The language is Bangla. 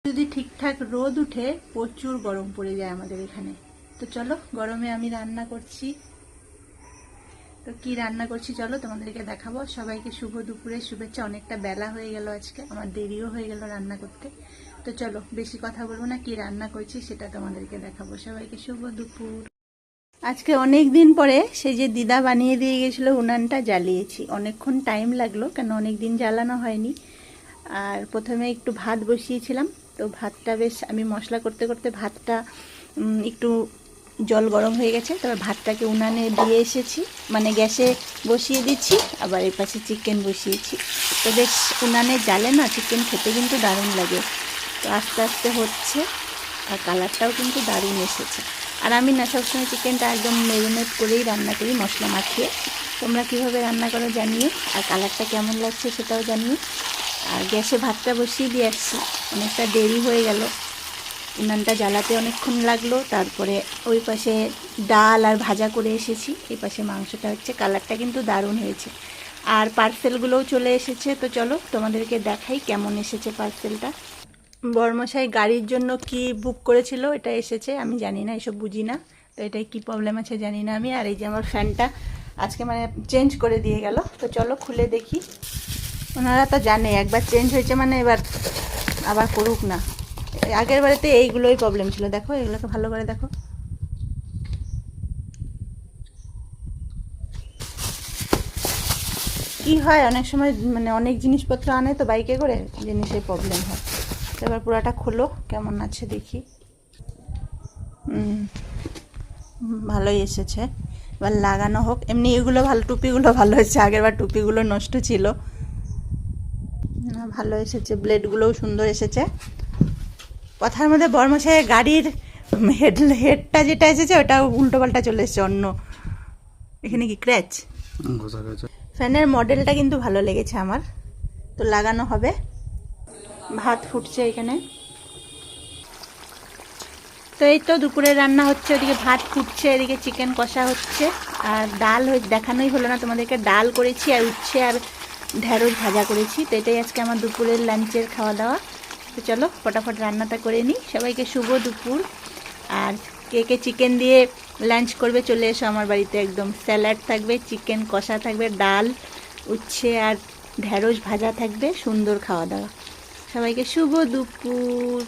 যদি ঠিকঠাক রোদ উঠে প্রচুর গরম পড়ে যায় আমাদের এখানে। তো চলো, গরমে আমি রান্না করছি। তো কি রান্না করছি চলো তোমাদেরকে দেখাবো। সবাইকে শুভ দুপুরের শুভেচ্ছা। অনেকটা বেলা হয়ে গেল, আজকে আমার দেরিও হয়ে গেল রান্না করতে। তো চলো বেশি কথা বলবো না, কি রান্না করছি সেটা তোমাদেরকে দেখাবো। সবাইকে শুভ দুপুর। আজকে অনেক দিন পরে সেই যে দিদা বানিয়ে দিয়ে গেছিলো উনানটা জ্বালিয়েছি। অনেকক্ষণ টাইম লাগলো, কেন অনেক দিন জ্বালানো হয়নি। আর প্রথমে একটু ভাত বসিয়েছিলাম। তো ভাতটা বেশ আমি মশলা করতে করতে ভাতটা একটু জল গরম হয়ে গেছে। তবে ভাতটাকে উনানে দিয়ে এসেছি, মানে গ্যাসে বসিয়ে দিচ্ছি। আবার এই পাশে চিকেন বসিয়েছি। তো বেশ উনানে জ্বালে না চিকেন খেতে কিন্তু দারুণ লাগে। তো আস্তে আস্তে হচ্ছে, আর কালারটাও কিন্তু দারুণ এসেছে। আর আমি না সবসময় চিকেনটা একদম মেরিনেট করেই রান্না করি, মশলা মাখিয়ে। তোমরা কীভাবে রান্না করো জানিও, আর কালারটা কেমন লাগছে সেটাও জানিও। আর গ্যাসে ভাতটা বসিয়ে দিয়ে আসছি, অনেকটা দেরি হয়ে গেল। উনানটা জ্বালাতে অনেকক্ষণ লাগলো। তারপরে ওই পাশে ডাল আর ভাজা করে এসেছি, এই পাশে মাংসটা হচ্ছে। কালারটা কিন্তু দারুণ হয়েছে। আর পার্সেলগুলোও চলে এসেছে। তো চলো তোমাদেরকে দেখাই কেমন এসেছে পার্সেলটা। বর্মশাই গাড়ির জন্য কি বুক করেছিল, এটা এসেছে। আমি জানি না, এসব বুঝি না। তো এটাই কি প্রবলেম আছে জানি না আমি। আর এই যে আমার ফ্যানটা আজকে মানে চেঞ্জ করে দিয়ে গেল। তো চলো খুলে দেখি। ওনারা তো জানে একবার চেঞ্জ হয়েছে মানে এবার আবার করুক না। আগের বারেতে এইগুলোই প্রবলেম ছিল। দেখো এগুলোকে ভালো করে দেখো। কি হয় অনেক সময়, মানে অনেক জিনিসপত্র আনে তো বাইকে করে, জিনিসের প্রবলেম হয়। তো এবার পুরাটা খোলো কেমন আছে দেখি। ভালোই এসেছে, এবার লাগানো হোক। এমনি এগুলো ভালো, টুপিগুলো ভালো হয়েছে। আগেরবার টুপিগুলো নষ্ট ছিল। ভালো এসেছে, ব্লেডগুলোও সুন্দর এসেছে। কথার মধ্যে বর্মশাই গাড়ির হেডটা যেটা এসেছে ওটা উল্টো পাল্টা চলে এসেছে অন্য। এখানে কি ক্র্যাচ। ফ্যানের মডেলটা কিন্তু ভালো লেগেছে আমার। তো লাগানো হবে। ভাত ফুটছে এখানে। তো এই তো দুপুরে রান্না হচ্ছে, ওদিকে ভাত ফুটছে, এদিকে চিকেন কষা হচ্ছে। আর ডাল দেখানোই হলো না তোমাদেরকে, ডাল করেছি আর উচ্ছে আর ঢেঁড়স ভাজা করেছি। তো এটাই আজকে আমার দুপুরের লাঞ্চের খাওয়া দাওয়া। তো চলো ফটাফট রান্নাটা করে নিই। সবাইকে শুভ দুপুর। আর কে কে চিকেন দিয়ে লাঞ্চ করবে চলে এসো আমার বাড়িতে। একদম স্যালাড থাকবে, চিকেন কষা থাকবে, ডাল, উচ্ছে আর ঢেঁড়স ভাজা থাকবে। সুন্দর খাওয়া দাওয়া। সবাইকে শুভ দুপুর।